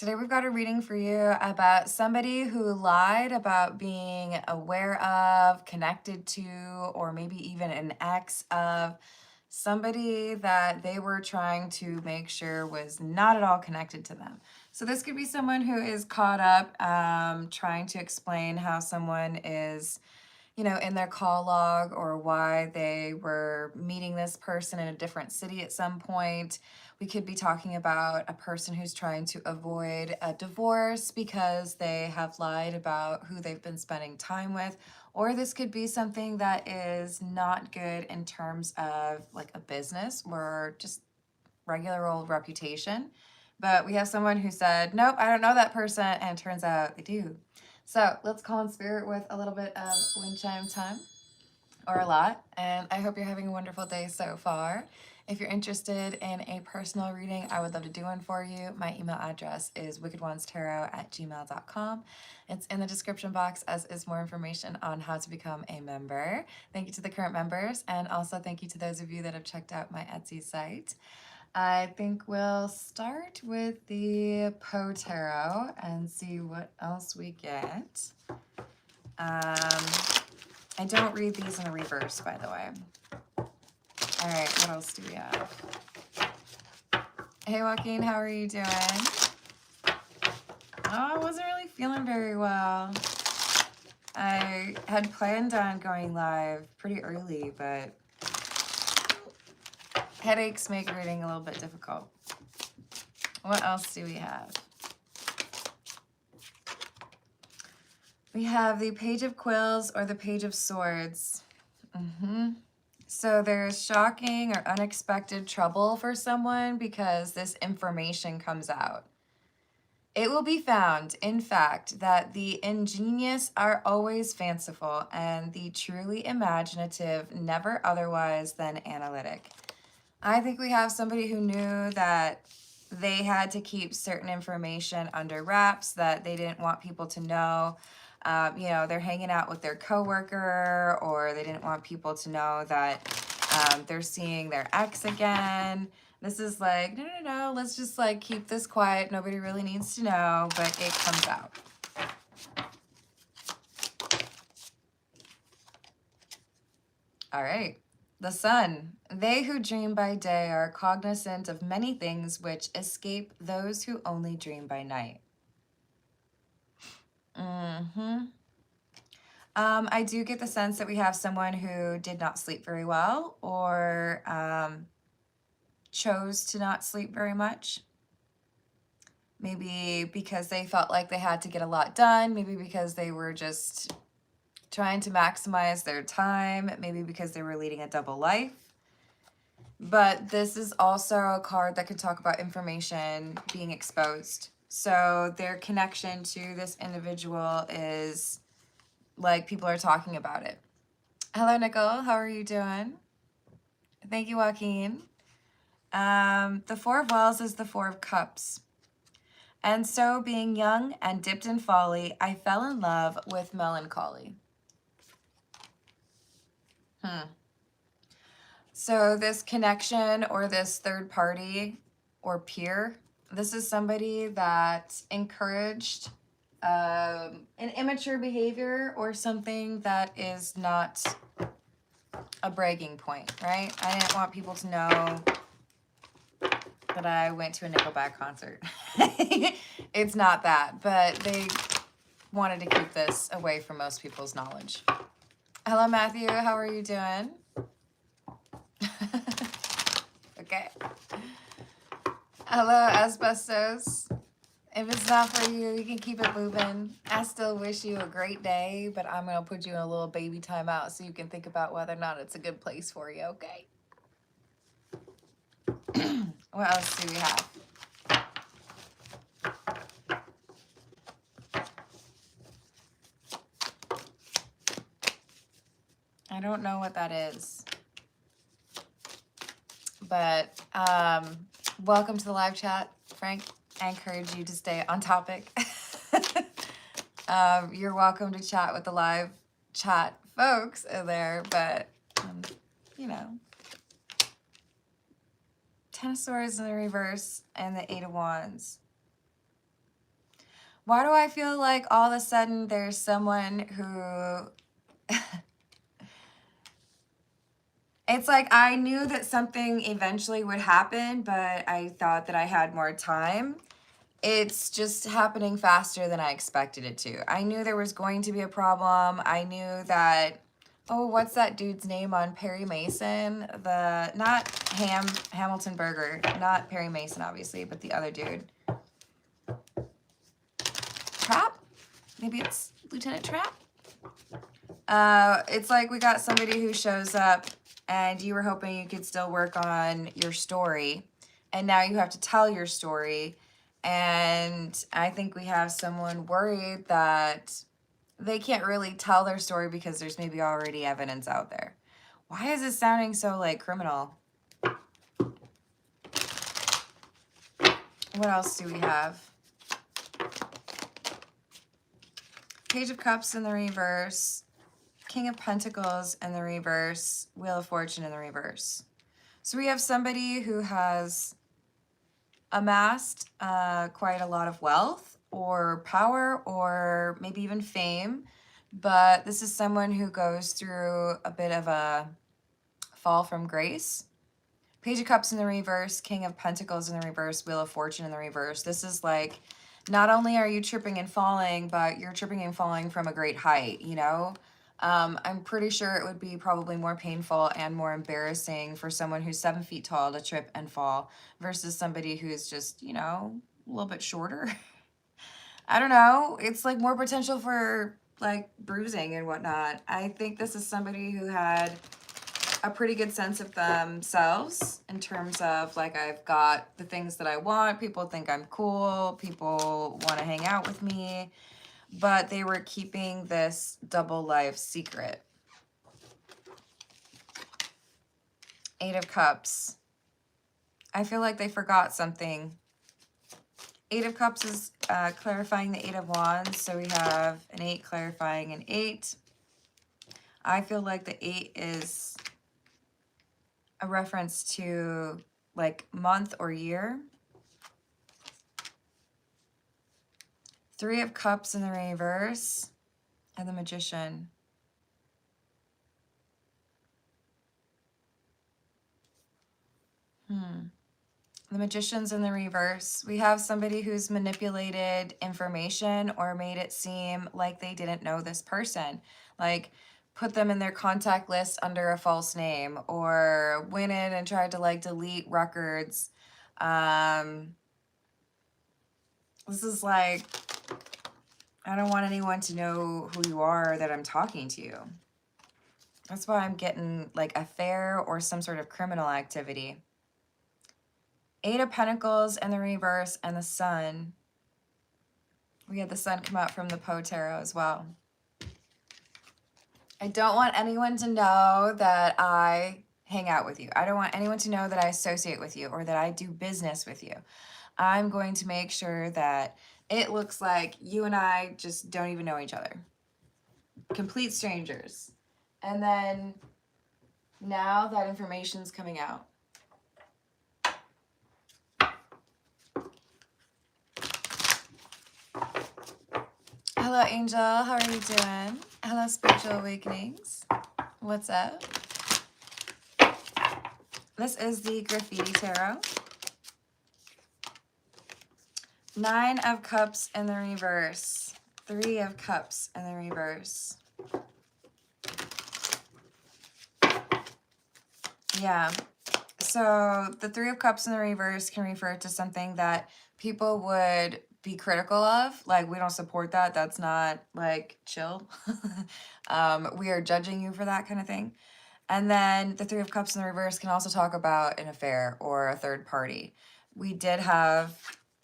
Today we've got a reading for you about somebody who lied about being aware of, connected to, or maybe even an ex of somebody that they were trying to make sure was not at all connected to them. So this could be someone who is caught up trying to explain how someone is, in their call log, or why they were meeting this person in a different city at some point. We could be talking about a person who's trying to avoid a divorce because they have lied about who they've been spending time with. Or this could be something that is not good in terms of like a business or just regular old reputation. But we have someone who said, nope, I don't know that person. And it turns out they do. So let's call in spirit with a little bit of wind chime time, or a lot. And I hope you're having a wonderful day so far. If you're interested in a personal reading, I would love to do one for you. My email address is wickedonestarot@gmail.com. It's in the description box, as is more information on how to become a member. Thank you to the current members, and also thank you to those of you that have checked out my Etsy site. I think we'll start with the Poe Tarot and see what else we get. I don't read these in the reverse, by the way. All right, what else do we have? Hey, Joaquin, how are you doing? Oh, I wasn't really feeling very well. I had planned on going live pretty early, but headaches make reading a little bit difficult. What else do we have? We have the Page of Quills or the Page of Swords. So there's shocking or unexpected trouble for someone because this information comes out. It will be found, in fact, that the ingenious are always fanciful and the truly imaginative never otherwise than analytic. I think we have somebody who knew that they had to keep certain information under wraps, that they didn't want people to know. They're hanging out with their coworker, or they didn't want people to know that they're seeing their ex again. This is like, no, let's just like keep this quiet. Nobody really needs to know, but it comes out. All right. The Sun. They who dream by day are cognizant of many things which escape those who only dream by night. I do get the sense that we have someone who did not sleep very well, or chose to not sleep very much. Maybe because they felt like they had to get a lot done. Maybe because they were just trying to maximize their time. Maybe because they were leading a double life. But this is also a card that could talk about information being exposed. So their connection to this individual is like people are talking about it. Hello, Nicole. How are you doing? Thank you, Joaquin. The Four of Wells is the Four of Cups. And so, being young and dipped in folly, I fell in love with melancholy. So this connection, or this third party or peer, this is somebody that encouraged an immature behavior or something that is not a bragging point, right? I didn't want people to know that I went to a Nickelback concert. It's not that, but they wanted to keep this away from most people's knowledge. Hello, Matthew. How are you doing? Okay. Hello, Asbestos. If it's not for you, you can keep it moving. I still wish you a great day, but I'm going to put you in a little baby timeout so you can think about whether or not it's a good place for you, okay? What else do we have? I don't know what that is. But welcome to the live chat, Frank. I encourage you to stay on topic. You're welcome to chat with the live chat folks there, but, Ten of Swords in the reverse and the Eight of Wands. Why do I feel like all of a sudden there's someone who... It's like I knew that something eventually would happen, but I thought that I had more time. It's just happening faster than I expected it to. I knew there was going to be a problem. I knew that, oh, what's that dude's name on Perry Mason? Not Hamilton Berger, not Perry Mason, obviously, but the other dude. Trap? Maybe it's Lieutenant Trap? It's like we got somebody who shows up and you were hoping you could still work on your story, and now you have to tell your story. And I think we have someone worried that they can't really tell their story because there's maybe already evidence out there. Why is this sounding so like criminal? What else do we have? Page of Cups in the reverse. King of Pentacles in the reverse. Wheel of Fortune in the reverse. So we have somebody who has amassed quite a lot of wealth or power or maybe even fame, but this is someone who goes through a bit of a fall from grace. Page of Cups in the reverse, King of Pentacles in the reverse, Wheel of Fortune in the reverse. This is like, not only are you tripping and falling, but you're tripping and falling from a great height, you know? I'm pretty sure it would be probably more painful and more embarrassing for someone who's 7 feet tall to trip and fall versus somebody who's just, you know, a little bit shorter. I don't know. It's like more potential for like bruising and whatnot. I think this is somebody who had a pretty good sense of themselves in terms of like, I've got the things that I want. People think I'm cool. People want to hang out with me. But they were keeping this double life secret. Eight of Cups. I feel like they forgot something. Eight of Cups is clarifying the Eight of Wands. So we have an 8 clarifying an 8. I feel like the 8 is a reference to like month or year. 3 of Cups in the reverse and the Magician. The Magician's in the reverse. We have somebody who's manipulated information or made it seem like they didn't know this person. Like put them in their contact list under a false name or went in and tried to like delete records. This is like, I don't want anyone to know who you are, that I'm talking to you. That's why I'm getting like affair or some sort of criminal activity. 8 of Pentacles in the reverse and the Sun. We had the Sun come out from the Poe Tarot as well. I don't want anyone to know that I hang out with you. I don't want anyone to know that I associate with you or that I do business with you. I'm going to make sure that it looks like you and I just don't even know each other. Complete strangers. And then now that information's coming out. Hello, Angel. How are you doing? Hello, Spiritual Awakenings. What's up? This is the Graffiti Tarot. 9 of Cups in the reverse. 3 of Cups in the reverse. Yeah. So the 3 of Cups in the reverse can refer to something that people would be critical of. Like, we don't support that. That's not like chill. We are judging you for that kind of thing. And then the 3 of Cups in the reverse can also talk about an affair or a third party. We did have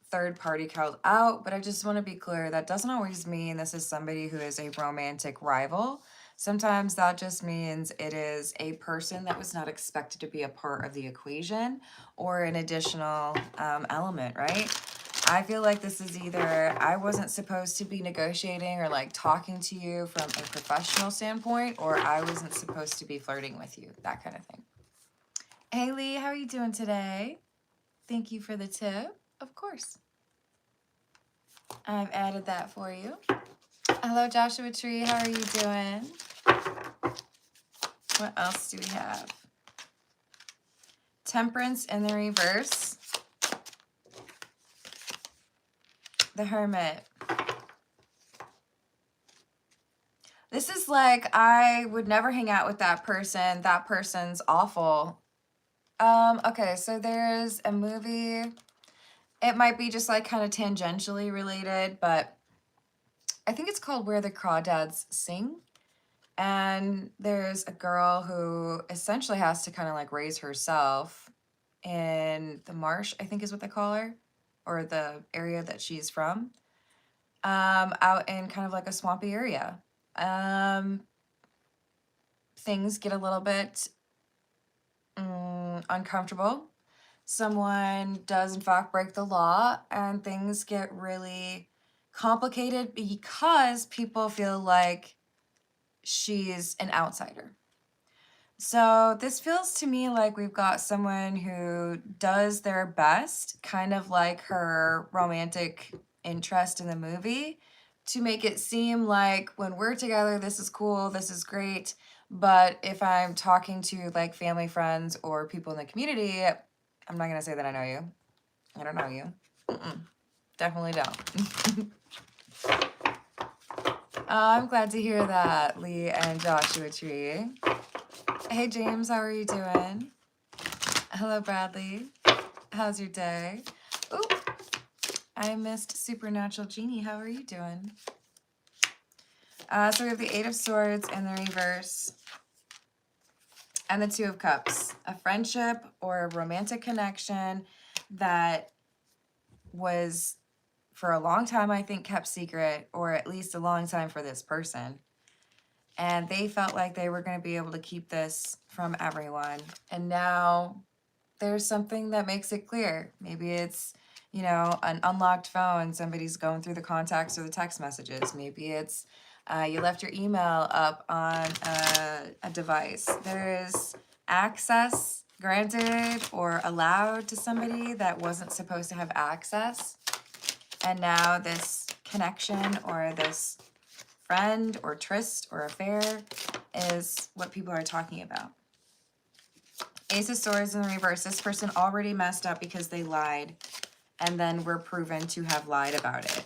third party called out, but I just want to be clear, that doesn't always mean this is somebody who is a romantic rival. Sometimes that just means it is a person that was not expected to be a part of the equation or an additional element, right? I feel like this is either I wasn't supposed to be negotiating or like talking to you from a professional standpoint, or I wasn't supposed to be flirting with you, that kind of thing. Hey Lee, how are you doing today? Thank you for the tip. Of course. I've added that for you. Hello, Joshua Tree. How are you doing? What else do we have? Temperance in the reverse. The Hermit. This is like, I would never hang out with that person. That person's awful. Okay, so there's a movie. It might be just like kind of tangentially related, but I think it's called Where the Crawdads Sing. And there's a girl who essentially has to kind of like raise herself in the marsh, I think is what they call her, or the area that she's from, out in kind of like a swampy area. Things get a little bit uncomfortable. Someone does in fact break the law, and things get really complicated because people feel like she's an outsider. So this feels to me like we've got someone who does their best, kind of like her romantic interest in the movie, to make it seem like when we're together, this is cool, this is great. But if I'm talking to like family, friends, or people in the community, I'm not going to say that I know you. I don't know you. Definitely don't. I'm glad to hear that, Lee and Joshua Tree. Hey, James, how are you doing? Hello, Bradley. How's your day? Ooh, I missed Supernatural Genie. How are you doing? So we have the Eight of Swords in the reverse and the Two of Cups. A friendship or a romantic connection that was, for a long time, I think, kept secret, or at least a long time for this person. And they felt like they were going to be able to keep this from everyone. And now there's something that makes it clear. Maybe it's, you know, an unlocked phone. Somebody's going through the contacts or the text messages. Maybe it's you left your email up on a device. There's access granted or allowed to somebody that wasn't supposed to have access. And now this connection or this friend or tryst or affair is what people are talking about. Ace of Swords in the reverse. This person already messed up because they lied and then were proven to have lied about it.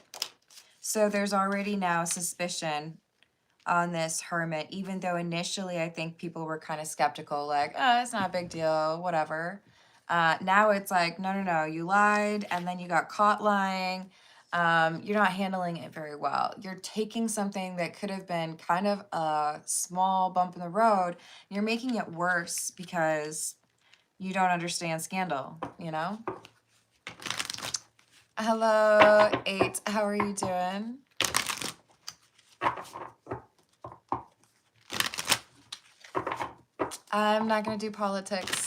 So there's already now suspicion on this Hermit, even though initially I think people were kind of skeptical, like, oh, it's not a big deal, whatever. Now it's like, no, you lied and then you got caught lying. You're not handling it very well. You're taking something that could have been kind of a small bump in the road. You're making it worse because you don't understand scandal, you know? Hello, 8. How are you doing? I'm not going to do politics.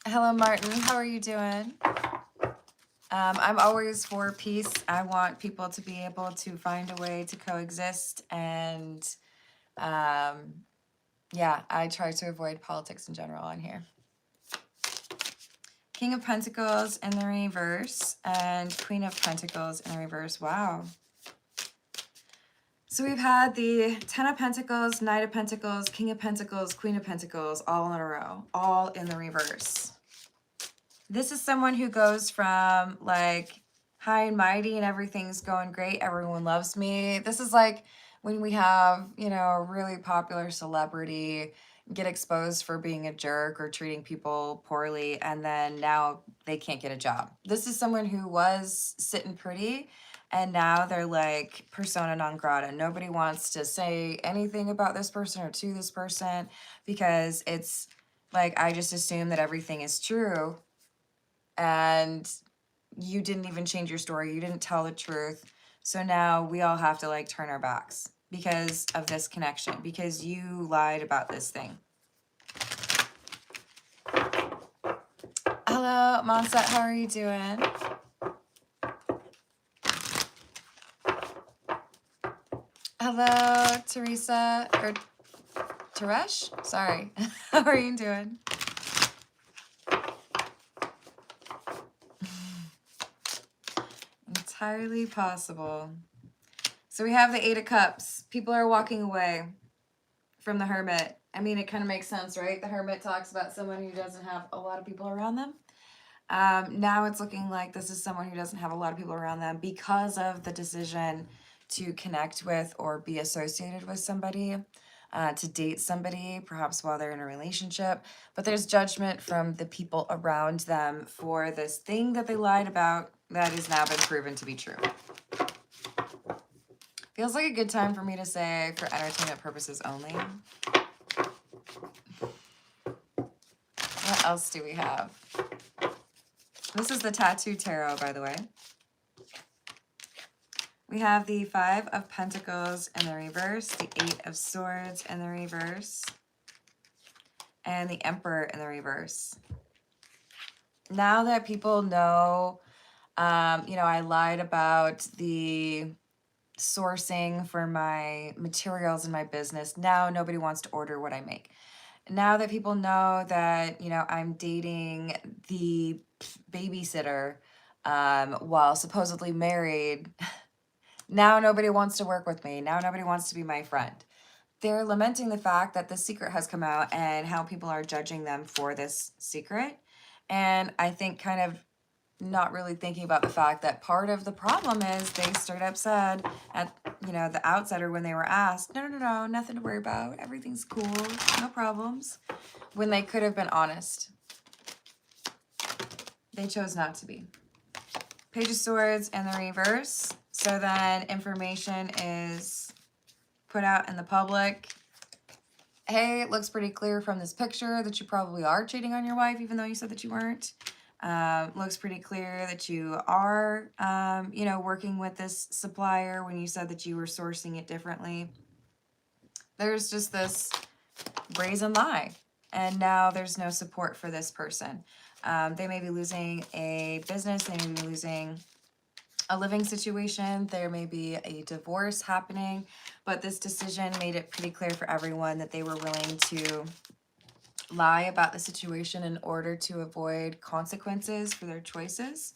Hello, Martin. How are you doing? I'm always for peace. I want people to be able to find a way to coexist. And yeah, I try to avoid politics in general on here. King of Pentacles in the reverse and Queen of Pentacles in the reverse. Wow. So we've had the 10 of Pentacles, Knight of Pentacles, King of Pentacles, Queen of Pentacles, all in a row, all in the reverse. This is someone who goes from like high and mighty and everything's going great, everyone loves me. This is like when we have, you know, a really popular celebrity get exposed for being a jerk or treating people poorly, and then now they can't get a job. This is someone who was sitting pretty, and now they're like persona non grata. Nobody wants to say anything about this person or to this person because it's like, I just assume that everything is true. And you didn't even change your story. You didn't tell the truth. So now we all have to like turn our backs because of this connection, because you lied about this thing. Hello, Monset. How are you doing? Hello, Teresa, or Teresh? Sorry. How are you doing? entirely possible. So we have the Eight of Cups. People are walking away from the Hermit. I mean, it kind of makes sense, right? The Hermit talks about someone who doesn't have a lot of people around them. Now it's looking like this is someone who doesn't have a lot of people around them because of the decision to connect with or be associated with somebody, to date somebody, perhaps while they're in a relationship. But there's judgment from the people around them for this thing that they lied about that has now been proven to be true. Feels like a good time for me to say for entertainment purposes only. What else do we have? This is the Tattoo Tarot, by the way. We have the Five of Pentacles in the reverse, the Eight of Swords in the reverse, and the Emperor in the reverse. Now that people know, I lied about the sourcing for my materials in my business. Now nobody wants to order what I make. Now that people know that, I'm dating the babysitter while supposedly married, now nobody wants to work with me. Now nobody wants to be my friend. They're lamenting the fact that the secret has come out and how people are judging them for this secret. And I think kind of not really thinking about the fact that part of the problem is they straight up said at, the outsider when they were asked, no, nothing to worry about. Everything's cool. No problems. When they could have been honest. They chose not to be. Page of Swords in the reverse. So then information is put out in the public. Hey, it looks pretty clear from this picture that you probably are cheating on your wife, even though you said that you weren't. Looks pretty clear that you are, working with this supplier when you said that you were sourcing it differently. There's just this brazen lie. And now there's no support for this person. They may be losing a business. They may be losing a living situation. There may be a divorce happening. But this decision made it pretty clear for everyone that they were willing to lie about the situation in order to avoid consequences for their choices.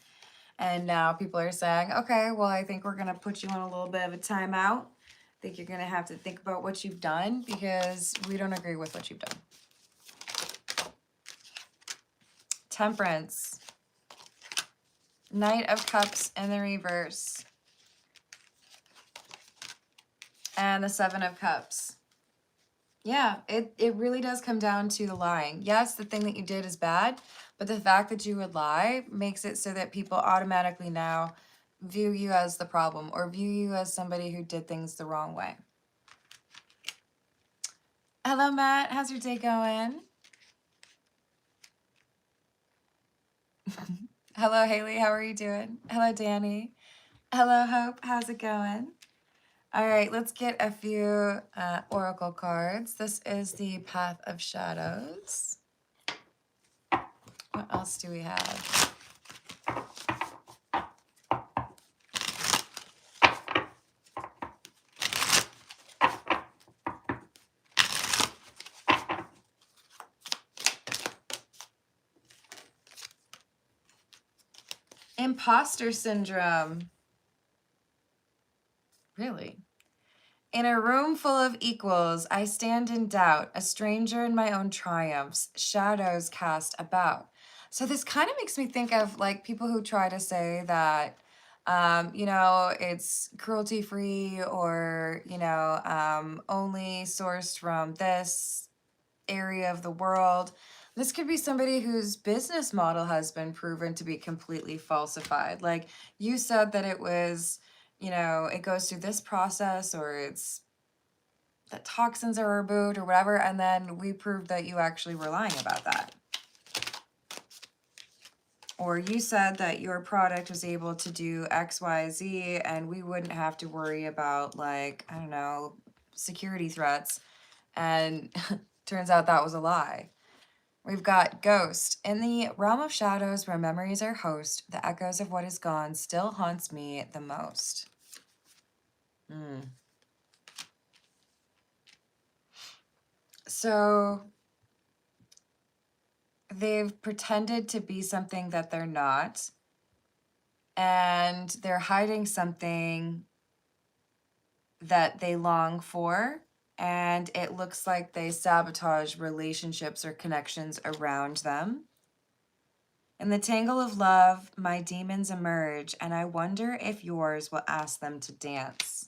And now people are saying, okay, well, I think we're going to put you on a little bit of a timeout. I think you're going to have to think about what you've done because we don't agree with what you've done. Temperance. Knight of Cups in the reverse. And the Seven of Cups. Yeah, it really does come down to the lying. Yes, the thing that you did is bad, but the fact that you would lie makes it so that people automatically now view you as the problem or view you as somebody who did things the wrong way. Hello, Matt. How's your day going? Hello, Haley. How are you doing? Hello, Danny. Hello, Hope. How's it going? All right, let's get a few oracle cards. This is the Path of Shadows. What else do we have? Imposter syndrome. Really? In a room full of equals, I stand in doubt, a stranger in my own triumphs, shadows cast about. So this kind of makes me think of like people who try to say that, it's cruelty free or, only sourced from this area of the world. This could be somebody whose business model has been proven to be completely falsified. Like you said that it was, it goes through this process or it's that toxins are removed or whatever. And then we proved that you actually were lying about that. Or you said that your product was able to do X, Y, Z, and we wouldn't have to worry about like, I don't know, security threats. And turns out that was a lie. We've got Ghost. In the realm of shadows where memories are host, the echoes of what is gone still haunts me the most. So they've pretended to be something that they're not. and they're hiding something that they long for, and it looks like they sabotage relationships or connections around them. In the tangle of love, my demons emerge, and I wonder if yours will ask them to dance.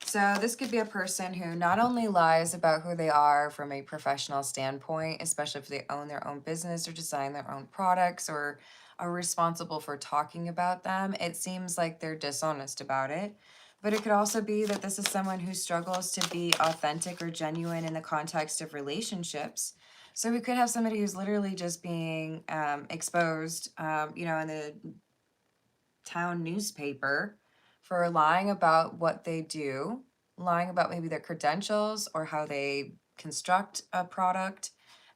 So this could be a person who not only lies about who they are from a professional standpoint, especially if they own their own business or design their own products or are responsible for talking about them. It seems like they're dishonest about it. But it could also be that this is someone who struggles to be authentic or genuine in the context of relationships. So we could have somebody who's literally just being exposed, in the town newspaper for lying about what they do, lying about maybe their credentials or how they construct a product,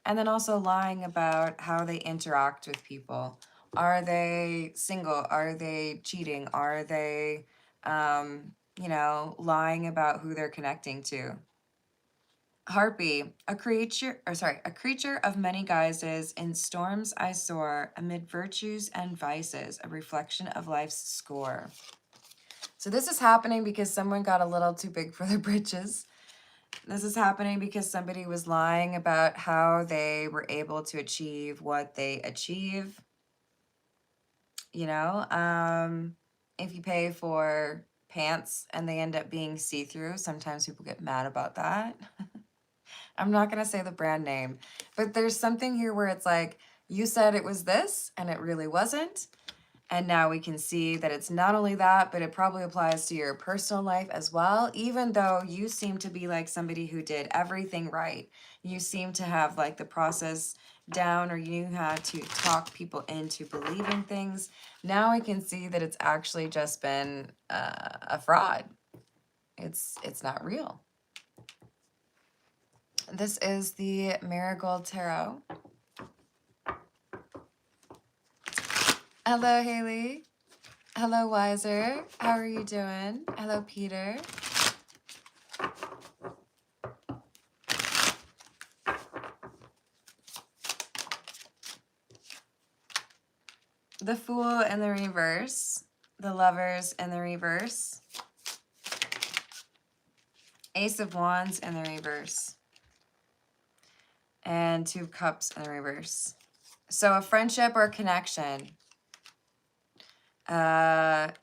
and then also lying about how they interact with people. Are they single? Are they cheating? Are they, lying about who they're connecting to? Harpy, a creature of many guises, in storms I soar, amid virtues and vices, a reflection of life's score. So this is happening because someone got a little too big for their britches. This is happening because somebody was lying about how they were able to achieve what they achieve. If you pay for pants and they end up being see-through, sometimes people get mad about that. I'm not going to say the brand name, but there's something here where it's like, you said it was this and it really wasn't. And now we can see that it's not only that, but it probably applies to your personal life as well. Even though you seem to be like somebody who did everything right, you seem to have like the process down, or you knew how to talk people into believing things. Now we can see that it's actually just been a fraud. It's not real. This is the Marigold Tarot. Hello, Haley. Hello, Wiser. How are you doing? Hello, Peter. The Fool in the reverse. The Lovers in the reverse. Ace of Wands in the reverse. And Two of Cups in the reverse. So a friendship or connection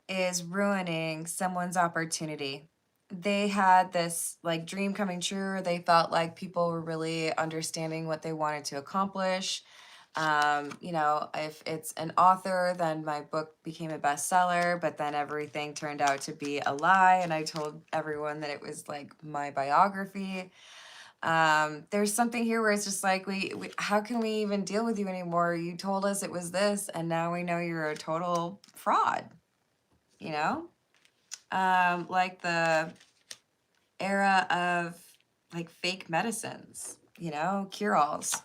is ruining someone's opportunity. They had this like dream coming true. They felt like people were really understanding what they wanted to accomplish. If it's an author, then my book became a bestseller, but then everything turned out to be a lie. And I told everyone that it was like my biography. There's something here where it's just like, we how can we even deal with you anymore? You told us it was this, and now we know you're a total fraud, like the era of like fake medicines, cure-alls.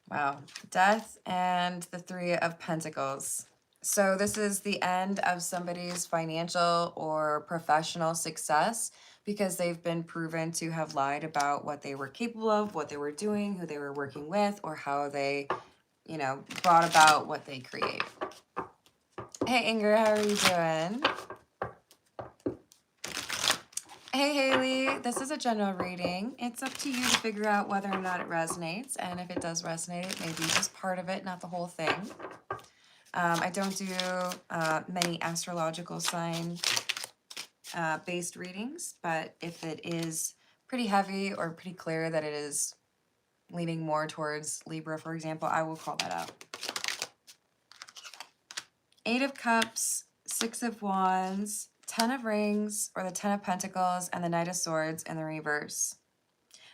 Wow. Death and the Three of Pentacles. So this is the end of somebody's financial or professional success because they've been proven to have lied about what they were capable of, what they were doing, who they were working with, or how they, brought about what they create. Hey, Inger, how are you doing? Hey, Haley, this is a general reading. It's up to you to figure out whether or not it resonates, and if it does resonate, it may be just part of it, not the whole thing. I don't do many astrological sign based readings, but if it is pretty heavy or pretty clear that it is leaning more towards Libra, for example, I will call that out. Eight of Cups, Six of Wands, Ten of Rings, or the Ten of Pentacles, and the Knight of Swords in the reverse.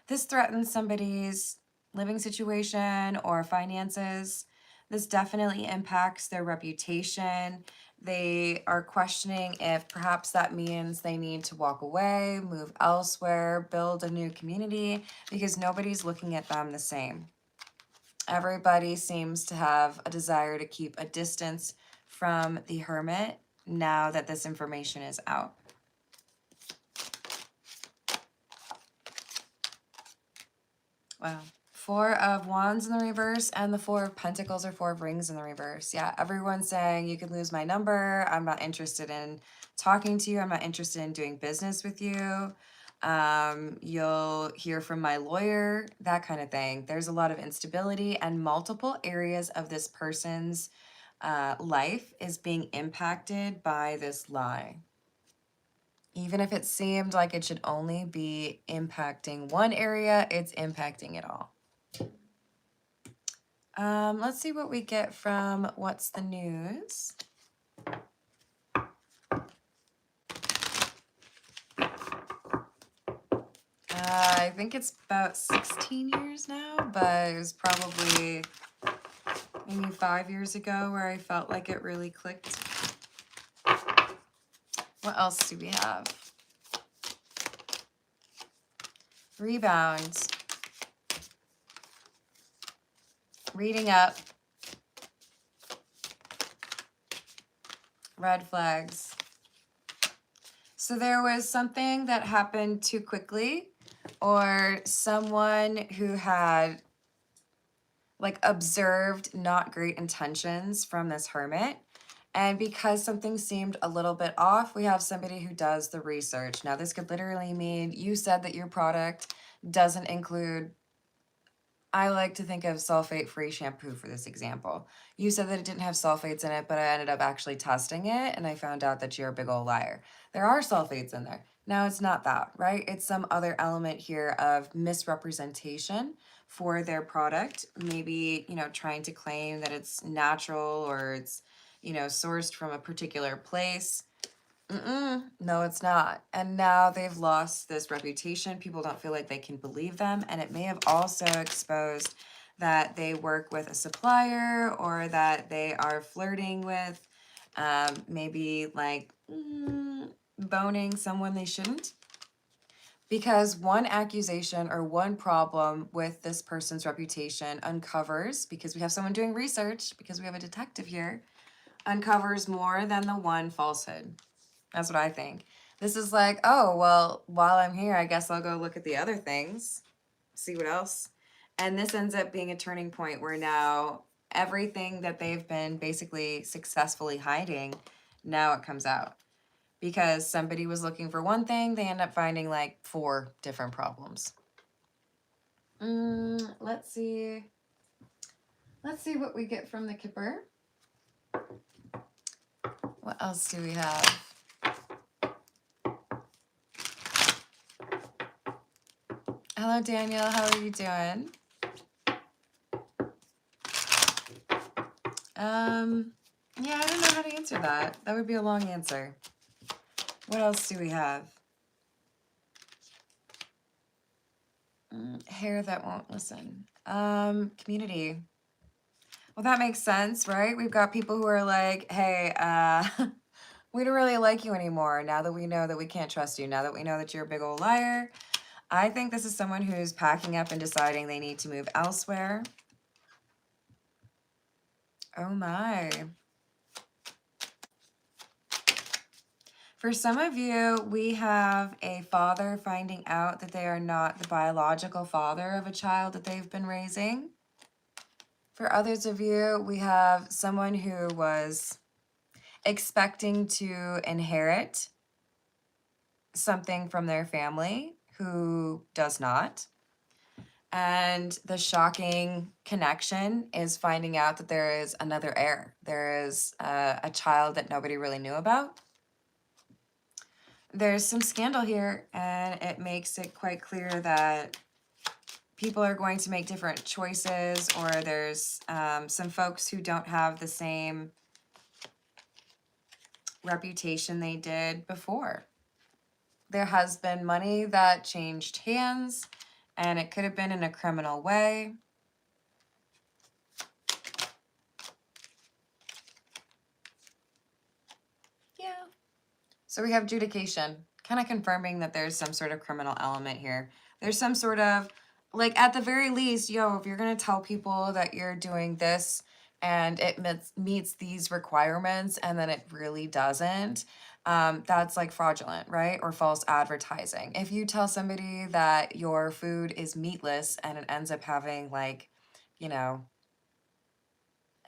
This threatens somebody's living situation or finances. This definitely impacts their reputation. They are questioning if perhaps that means they need to walk away, move elsewhere, build a new community, because nobody's looking at them the same. Everybody seems to have a desire to keep a distance from the Hermit now that this information is out. Wow. Four of Wands in the reverse and the Four of Pentacles or Four of Rings in the reverse. Yeah, everyone's saying you could lose my number. I'm not interested in talking to you. I'm not interested in doing business with you. You'll hear from my lawyer, that kind of thing. There's a lot of instability and multiple areas of this person's life is being impacted by this lie. Even if it seemed like it should only be impacting one area, it's impacting it all. Let's see what we get from What's the News. I think it's about 16 years now, but it was probably maybe 5 years ago where I felt like it really clicked. What else do we have? Rebound. Reading up. Red flags. So there was something that happened too quickly, or someone who had like observed not great intentions from this hermit. And because something seemed a little bit off, we have somebody who does the research. Now, this could literally mean you said that your product doesn't include, I like to think of sulfate-free shampoo for this example. You said that it didn't have sulfates in it, but I ended up actually testing it, and I found out that you're a big old liar. There are sulfates in there. Now, it's not that, right? It's some other element here of misrepresentation for their product. Maybe, trying to claim that it's natural or it's, sourced from a particular place. No, it's not. And now they've lost this reputation. People don't feel like they can believe them. And it may have also exposed that they work with a supplier or that they are flirting with, maybe like boning someone they shouldn't. Because one accusation or one problem with this person's reputation uncovers, because we have someone doing research, because we have a detective here, uncovers more than the one falsehood. That's what I think. This is like, oh, well, while I'm here, I guess I'll go look at the other things, see what else. And this ends up being a turning point where now everything that they've been basically successfully hiding, now it comes out. Because somebody was looking for one thing, they end up finding like 4 different problems. Let's see. Let's see what we get from the Kipper. What else do we have? Hello, Daniel. How are you doing? Yeah, I don't know how to answer that. That would be a long answer. What else do we have? Hair that won't listen. Community. Well, that makes sense, right? We've got people who are like, hey, we don't really like you anymore now that we know that we can't trust you, now that we know that you're a big old liar. I think this is someone who's packing up and deciding they need to move elsewhere. Oh my. For some of you, we have a father finding out that they are not the biological father of a child that they've been raising. For others of you, we have someone who was expecting to inherit something from their family who does not. And the shocking connection is finding out that there is another heir. There is a child that nobody really knew about. There's some scandal here, and it makes it quite clear that people are going to make different choices, or there's some folks who don't have the same reputation they did before. There has been money that changed hands, and it could have been in a criminal way. Yeah. So we have adjudication, kind of confirming that there's some sort of criminal element here. There's some sort of, like, at the very least, if you're going to tell people that you're doing this and it meets these requirements and then it really doesn't, that's like fraudulent, right? Or false advertising. If you tell somebody that your food is meatless and it ends up having like, you know,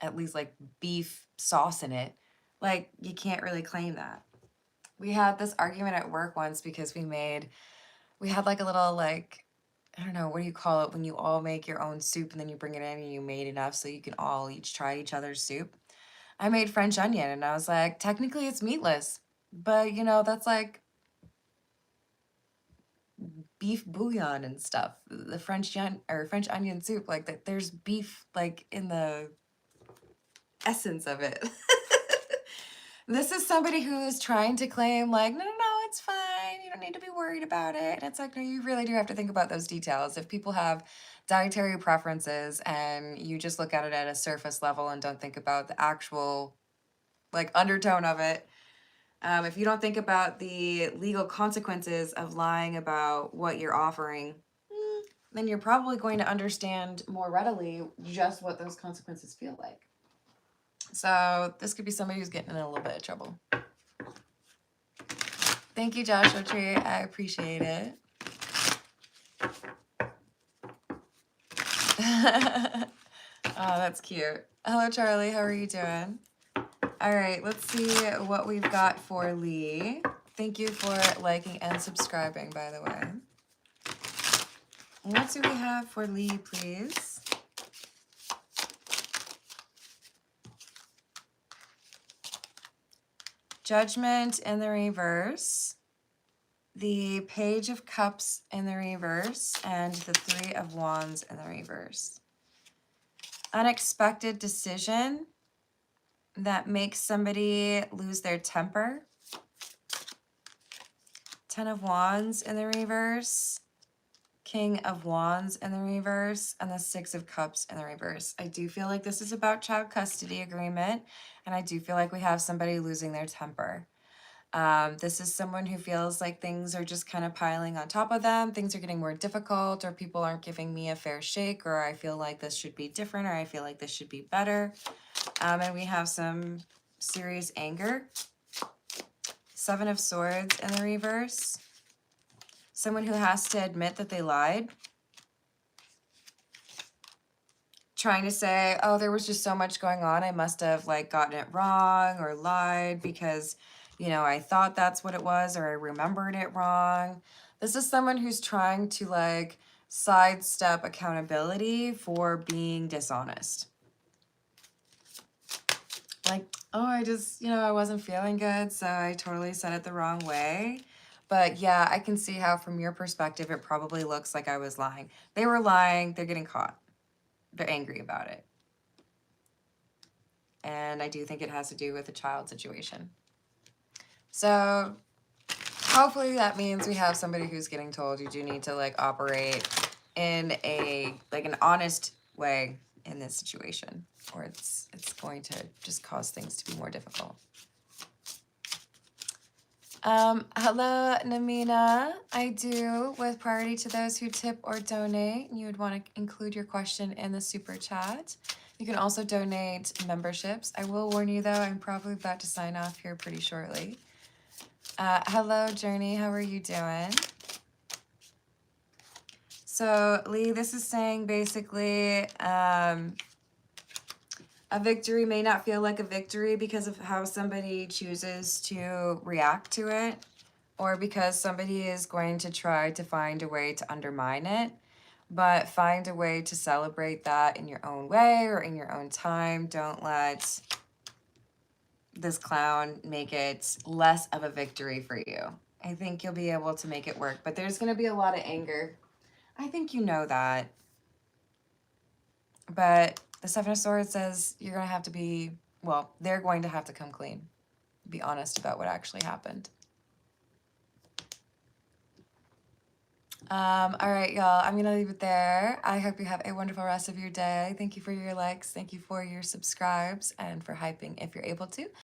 at least like beef sauce in it, like you can't really claim that. We had this argument at work once because we had like a little like, I don't know, what do you call it when you all make your own soup and then you bring it in and you made enough so you can all each try each other's soup. I made French onion and I was like, technically it's meatless, but you know, that's like beef bouillon and stuff. The French onion soup, like that there's beef like in the essence of it. This is somebody who is trying to claim like, no, no, no, it's fine. You don't need to be worried about it. And it's like, no, you really do have to think about those details. If people have dietary preferences and you just look at it at a surface level and don't think about the actual like undertone of it, if you don't think about the legal consequences of lying about what you're offering, then you're probably going to understand more readily just what those consequences feel like. So this could be somebody who's getting in a little bit of trouble. Thank you, Joshua Tree. I appreciate it. Oh, that's cute. Hello, Charlie. How are you doing? All right, let's see what we've got for Lee. Thank you for liking and subscribing, by the way. What do we have for Lee, please? Judgment in the reverse, the Page of Cups in the reverse, and the Three of Wands in the reverse. Unexpected decision that makes somebody lose their temper. Ten of Wands in the reverse, King of Wands in the reverse, and the Six of Cups in the reverse. I do feel like this is about child custody agreement, and I do feel like we have somebody losing their temper. This is someone who feels like things are just kind of piling on top of them. Things are getting more difficult, or people aren't giving me a fair shake, or I feel like this should be different, or I feel like this should be better. And we have some serious anger. Seven of Swords in the reverse. Someone who has to admit that they lied. Trying to say, oh, there was just so much going on. I must have like gotten it wrong or lied because, you know, I thought that's what it was or I remembered it wrong. This is someone who's trying to like sidestep accountability for being dishonest. Like, oh, I just, you know, I wasn't feeling good, so I totally said it the wrong way. But yeah, I can see how from your perspective, it probably looks like I was lying. They were lying. They're getting caught. They're angry about it. And I do think it has to do with the child situation. So hopefully that means we have somebody who's getting told you do need to like operate in a like an honest way in this situation, or it's going to just cause things to be more difficult. Hello, Namina. I do, with priority to those who tip or donate. You would want to include your question in the super chat. You can also donate memberships. I will warn you though, I'm probably about to sign off here pretty shortly. Hello, Journey. How are you doing? So, Lee, this is saying basically a victory may not feel like a victory because of how somebody chooses to react to it, or because somebody is going to try to find a way to undermine it, but find a way to celebrate that in your own way or in your own time. Don't let this clown make it less of a victory for you. I think you'll be able to make it work, but there's going to be a lot of anger. I think you know that. But the Seven of Swords says you're going to have to be, well, they're going to have to come clean. Be honest about what actually happened. All right, y'all, I'm going to leave it there. I hope you have a wonderful rest of your day. Thank you for your likes. Thank you for your subscribes and for hyping if you're able to.